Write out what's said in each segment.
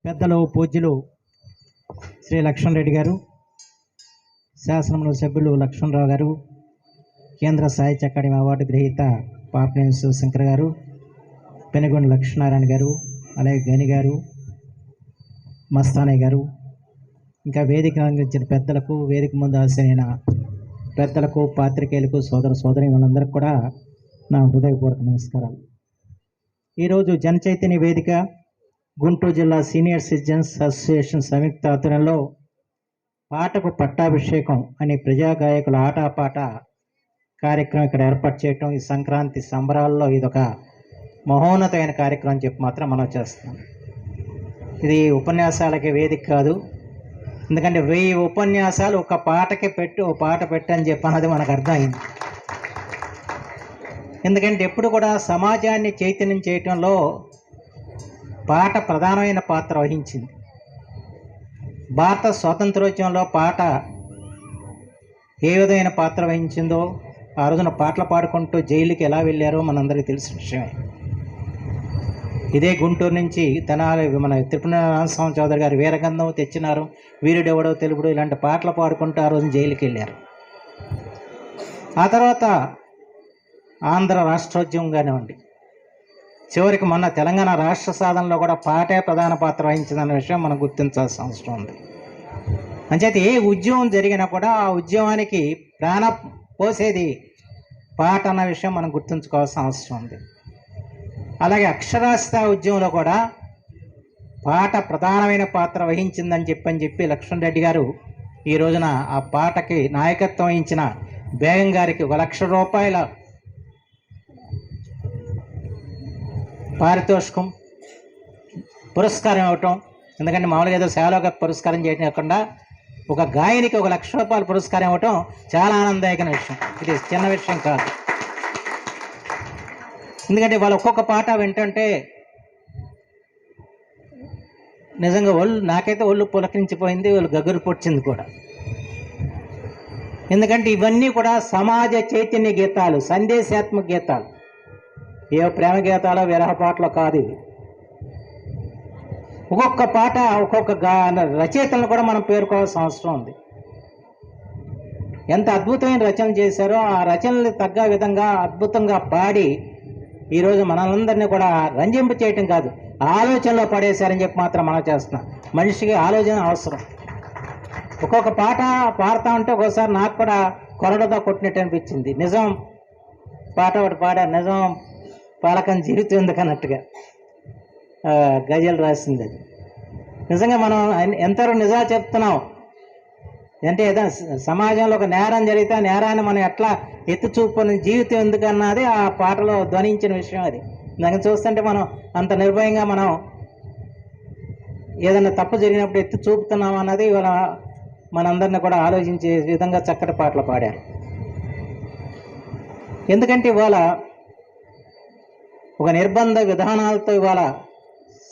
పెద్దలు పూజ్యులు శ్రీ లక్ష్మణ్ రెడ్డి గారు, శాసనమండలి సభ్యులు లక్ష్మణరావు గారు, కేంద్ర సాహిత్య అకాడమీ అవార్డు గ్రహీత పాపినేని శివశంకర్ గారు, పెనుగొండ లక్ష్మీనారాయణ గారు, అలాగే గని గారు, మస్తానయ్య గారు, ఇంకా వేదిక అందించిన పెద్దలకు, వేదిక ముందు ఆశనైన పెద్దలకు, పాత్రికేయులకు, సోదరీమణులందరికీ కూడా నా హృదయపూర్వక నమస్కారాలు. ఈరోజు జనచైతన్య వేదిక గుంటూరు జిల్లా సీనియర్ సిటిజన్స్ అసోసియేషన్ సంయుక్త ఆధ్వర్యంలో పాటకు పట్టాభిషేకం అనే ప్రజా గాయకుల ఆటపాట కార్యక్రమం ఇక్కడ ఏర్పాటు చేయటం, ఈ సంక్రాంతి సంబరాల్లో ఇదొక మహోన్నతమైన కార్యక్రమం చెప్పి మాత్రం మనం చేస్తాం. ఇది ఉపన్యాసాలకి వేదిక కాదు, ఎందుకంటే 1000 ఉపన్యాసాలు ఒక పాటకి ఓ పాట పెట్టని చెప్పి అన్నది మనకు అర్థమైంది. ఎందుకంటే ఎప్పుడు కూడా సమాజాన్ని చైతన్యం చేయటంలో పాట ప్రధానమైన పాత్ర వహించింది. భారత స్వాతంత్రోద్యమంలో పాట ఏ విధమైన పాత్ర వహించిందో, ఆ రోజున పాటలు పాడుకుంటూ జైలుకి ఎలా వెళ్ళారో మనందరికీ తెలిసిన విషయమే. ఇదే గుంటూరు నుంచి తెనాలి మన తిరుపతినారాయణ చౌదరి గారు వీరగంధం తెచ్చినారు, వీరుడెవడో తెలుపుడు ఇలాంటి పాటలు పాడుకుంటూ ఆ రోజున జైలుకి వెళ్ళారు. ఆ తర్వాత ఆంధ్ర రాష్ట్రోద్యమం కానివ్వండి, చివరికి మొన్న తెలంగాణ రాష్ట్ర సాధనలో కూడా పాటే ప్రధాన పాత్ర వహించిందన్న విషయం మనం గుర్తించాల్సిన అవసరం ఉంది. అంచేత ఏ ఉద్యమం జరిగినా కూడా ఆ ఉద్యమానికి ప్రాణ పోసేది పాట అన్న విషయం మనం గుర్తుంచుకోవాల్సిన అవసరం ఉంది. అలాగే అక్షరాస్యత ఉద్యమంలో కూడా పాట ప్రధానమైన పాత్ర వహించిందని చెప్పి లక్ష్మణ్ రెడ్డి గారు ఈ రోజున ఆ పాటకి నాయకత్వం వహించిన బేగం గారికి ₹1,00,000 పారితోషికం పురస్కారం ఇవ్వటం. ఎందుకంటే మామూలుగా ఏదో సేవలోకి పురస్కారం చేయడం కాకుండా ఒక గాయనికి ₹1,00,000 పురస్కారం ఇవ్వటం చాలా ఆనందదాయకమైన విషయం. ఇది చిన్న విషయం కాదు. ఎందుకంటే వాళ్ళు ఒక్కొక్క పాట వింటుంటే నిజంగా నాకైతే ఒళ్ళు పులకరించిపోయింది, వాళ్ళు గగురు పొడిచింది కూడా. ఎందుకంటే ఇవన్నీ కూడా సమాజ చైతన్య గీతాలు, సందేశాత్మక గీతాలు, ఏ ప్రేమ గీతాలో విరహ పాటలో కాదు. ఒక్కొక్క పాట ఒక్కొక్క రచయితలను కూడా మనం పేర్కోవాల్సిన అవసరం ఉంది. ఎంత అద్భుతమైన రచనలు చేశారో ఆ రచనలు తగ్గ విధంగా అద్భుతంగా పాడి ఈరోజు మనందరినీ కూడా రంజింప చేయటం కాదు, ఆలోచనలో పడేశారని చెప్పి మాత్రం మనం చేస్తున్నాం. మనిషికి ఆలోచన అవసరం. ఒక్కొక్క పాట పాడుతూ ఉంటే ఒకసారి నాకు కూడా కొరడతో కొట్టినట్టు అనిపించింది. నిజం పాట ఒకటి పాడా, నిజం పాలకం జీవితం ఎందుకన్నట్టుగా గజల్ రాసింది. అది నిజంగా మనం ఎంతవరకు నిజాలు చెప్తున్నాం అంటే ఏదైనా సమాజంలో ఒక నేరం జరిగితే ఆ నేరాన్ని మనం ఎట్లా ఎత్తి చూపుని జీవితం ఎందుకన్నది ఆ పాటలో ధ్వనించిన విషయం. అది దాన్ని చూస్తుంటే మనం అంత నిర్భయంగా మనం ఏదైనా తప్పు జరిగినప్పుడు ఎత్తి చూపుతున్నాం అన్నది ఇవాళ మనందరినీ కూడా ఆలోచించే విధంగా చక్కటి పాటలు పాడారు. ఎందుకంటే ఇవాళ ఒక నిర్బంధ విధానాలతో ఇవాళ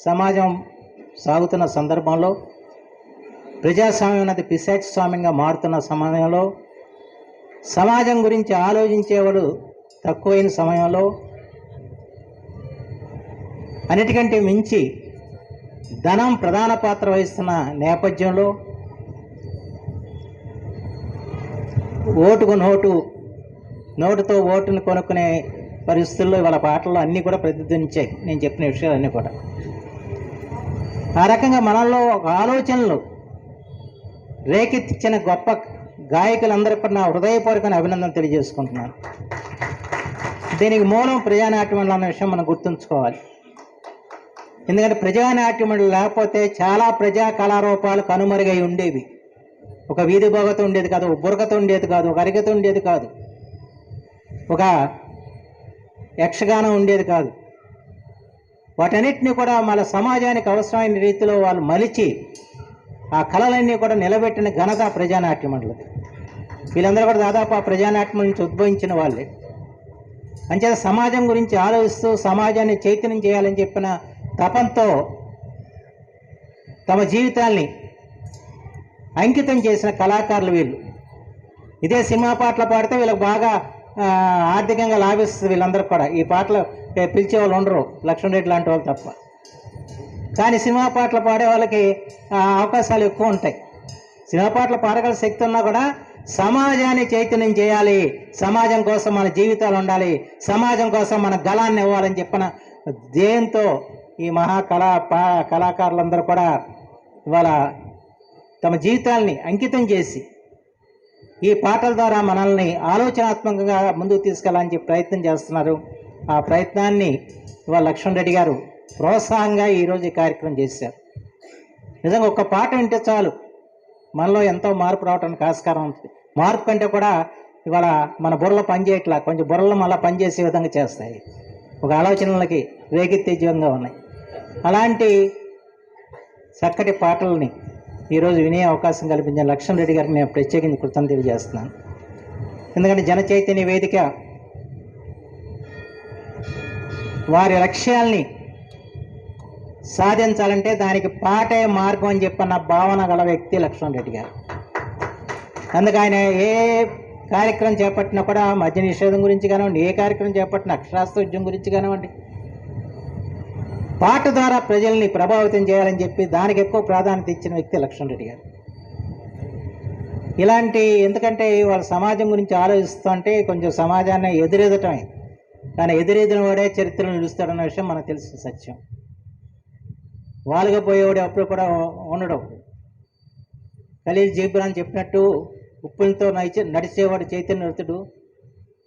సమాజం సాగుతున్న సందర్భంలో, ప్రజాస్వామ్యం అనేది పిశాచ స్వామ్యంగా మారుతున్న సమయంలో, సమాజం గురించి ఆలోచించేవాడు తక్కువైన సమయంలో, అన్నిటికంటే మించి ధనం ప్రధాన పాత్ర వహిస్తున్న నేపథ్యంలో, ఓటుకు నోటుతో ఓటును కొనుక్కునే పరిస్థితుల్లో ఇవాళ పాటల్లో అన్నీ కూడా ప్రతిధ్వనించాయి. నేను చెప్పిన విషయాలన్నీ కూడా ఆ రకంగా మనల్లో ఒక ఆలోచనలు రేకెత్తించిన గొప్ప గాయకులందరికీ నా హృదయపూర్వకమైన అభినందన తెలియజేసుకుంటున్నాను. దీనికి మూలం ప్రజానాట్యం అన్న విషయం మనం గుర్తుంచుకోవాలి. ఎందుకంటే ప్రజానాట్యం లేకపోతే చాలా ప్రజా కళారూపాలు కనుమరుగై ఉండేవి. ఒక వీధి భోగత ఉండేది కాదు, ఒక బురకత ఉండేది కాదు, ఒక అరిగత ఉండేది కాదు, ఒక యక్షగానం ఉండేది కాదు. వాటన్నిటినీ కూడా మన సమాజానికి అవసరమైన రీతిలో వాళ్ళు మలిచి ఆ కళలన్నీ కూడా నిలబెట్టిన ఘనత ప్రజానాట్య మండలిది. వీళ్ళందరూ కూడా దాదాపు ఆ ప్రజానాట్యం నుంచి ఉద్భవించిన వాళ్ళే. అంచేత సమాజం గురించి ఆలోచిస్తూ సమాజాన్ని చైతన్యం చేయాలని చెప్పిన తపంతో తమ జీవితాల్ని అంకితం చేసిన కళాకారులు వీళ్ళు. ఇదే సినిమా పాటలు పాడితే వీళ్ళకి బాగా ఆర్థికంగా లాభిస్తుంది. వీళ్ళందరూ కూడా ఈ పాటలు పిలిచే వాళ్ళు ఉండరు, లక్ష్మణ్ రెడ్డి లాంటి వాళ్ళు తప్ప. కానీ సినిమా పాటలు పాడే వాళ్ళకి అవకాశాలు ఎక్కువ ఉంటాయి. సినిమా పాటలు పాడగల శక్తి ఉన్నా కూడా సమాజాన్ని చైతన్యం చేయాలి, సమాజం కోసం మన జీవితాలు ఉండాలి, సమాజం కోసం మన గళాన్ని ఇవ్వాలని చెప్పిన ధ్యేయంతో ఈ కళాకారులందరూ కూడా ఇవాళ తమ జీవితాల్ని అంకితం చేసి ఈ పాటల ద్వారా మనల్ని ఆలోచనాత్మకంగా ముందుకు తీసుకెళ్ళాలని చెప్పి ప్రయత్నం చేస్తున్నారు. ఆ ప్రయత్నాన్ని ఇవాళ లక్ష్మణ్ రెడ్డి గారు ప్రోత్సాహంగా ఈరోజు ఈ కార్యక్రమం చేశారు. నిజంగా ఒక్క పాట వింటే చాలు మనలో ఎంతో మార్పు రావడానికి ఆస్కారం ఉంటుంది. మార్పు కంటే కూడా ఇవాళ మన బుర్రలో పనిచేయట్లా, కొంచెం బుర్రలో మళ్ళీ పనిచేసే విధంగా చేస్తాయి, ఒక ఆలోచనలకి రేకెత్తేజీవంగా ఉన్నాయి. అలాంటి చక్కటి పాటలని ఈరోజు వినే అవకాశం కల్పించిన లక్ష్మణ్ రెడ్డి గారికి నేను ప్రత్యేకించి కృతజ్ఞతలు తెలియజేస్తున్నాను. ఎందుకంటే జన చైతన్య వేదిక వారి లక్ష్యాల్ని సాధించాలంటే దానికి పాటే మార్గం అని చెప్పన్న భావన గల వ్యక్తి లక్ష్మణ్ రెడ్డి గారు. అందుకు ఆయన ఏ కార్యక్రమం చేపట్టినా కూడా మద్య నిషేధం గురించి కానివ్వండి, ఏ కార్యక్రమం చేపట్టిన అక్షరాస్యోద్యమం గురించి కానివ్వండి, పాట ద్వారా ప్రజల్ని ప్రభావితం చేయాలని చెప్పి దానికి ఎక్కువ ప్రాధాన్యత ఇచ్చిన వ్యక్తి లక్ష్మణ్ రెడ్డి గారు. ఇలాంటి ఎందుకంటే వాళ్ళ సమాజం గురించి ఆలోచిస్తుంటే కొంచెం సమాజాన్ని ఎదురెదటమే, కానీ ఎదురెదిన వాడే చరిత్రను నిలుస్తాడన్న విషయం మనకు తెలిసిన సత్యం. వాళ్ళగా పోయేవాడు అప్పుడు కూడా ఉండడం. ఖలీల్ జిబ్రాన్ చెప్పినట్టు ఉప్పులతో నడిచేవాడు చైతన్య మృతుడు,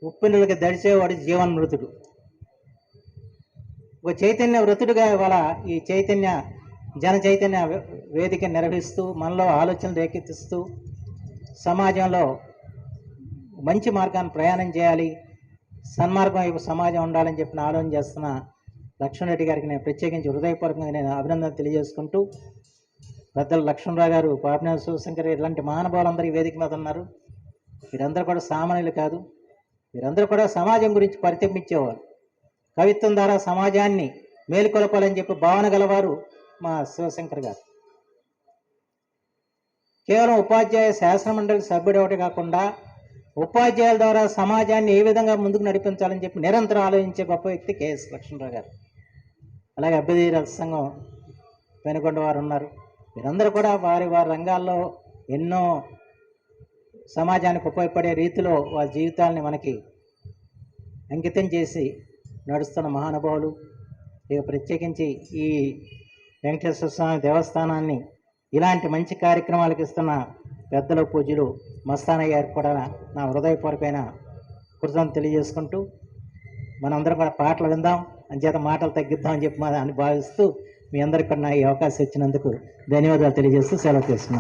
ఉప్పినులకి దడిచేవాడు జీవన్ మృతుడు. ఒక చైతన్య వృతుడుగా ఇవాళ ఈ జన చైతన్య వేదిక నిర్వహిస్తూ మనలో ఆలోచనలు రేకెత్తిస్తూ సమాజంలో మంచి మార్గాన్ని ప్రయాణం చేయాలి, సన్మార్గం వైపు సమాజం ఉండాలని చెప్పిన ఆలోచన చేస్తున్న లక్ష్మణ్ రెడ్డి గారికి నేను ప్రత్యేకించి హృదయపూర్వకంగా నేను అభినందన తెలియజేసుకుంటూ, పెద్దలు లక్ష్మణరావు గారు, పాపినేని శివశంకర్ ఇలాంటి మహానుభావులందరూ ఈ వేదిక మీద ఉన్నారు. వీరందరూ కూడా సామాన్యులు కాదు, వీరందరూ కూడా సమాజం గురించి పరితపించేవారు. కవిత్వం ద్వారా సమాజాన్ని మేలుకొలపాలని చెప్పి భావన గలవారు మా శివశంకర్ గారు. కేవలం ఉపాధ్యాయ శాసనమండలి సభ్యుడు ఒకటి కాకుండా ఉపాధ్యాయుల ద్వారా సమాజాన్ని ఏ విధంగా ముందుకు నడిపించాలని చెప్పి నిరంతరం ఆలోచించే గొప్ప వ్యక్తి కేఎస్ లక్ష్మణరావు గారు. అలాగే అభ్యుదయ రథ సంఘం వెనుకొండ వారు ఉన్నారు. వీరందరూ కూడా వారి రంగాల్లో ఎన్నో సమాజానికి ఉపయోగపడే రీతిలో వారి జీవితాలని మనకి అంకితం చేసి నడుస్తున్న మహానుభావులు. ఇక ప్రత్యేకించి ఈ వెంకటేశ్వర స్వామి దేవస్థానాన్ని ఇలాంటి మంచి కార్యక్రమాలకు ఇస్తున్న పెద్దల పూజలు మస్తానయ్య గారికి కూడా నా హృదయపూర్వకమైన కృతజ్ఞతలు తెలియజేసుకుంటూ, మనందరం కూడా పాటలు విందాం, అంచేత మాటలు తగ్గిద్దామని చెప్పి అని భావిస్తూ మీ అందరికీ కూడా ఈ అవకాశం ఇచ్చినందుకు ధన్యవాదాలు తెలియజేస్తూ సెలవు తీసుకున్నాను.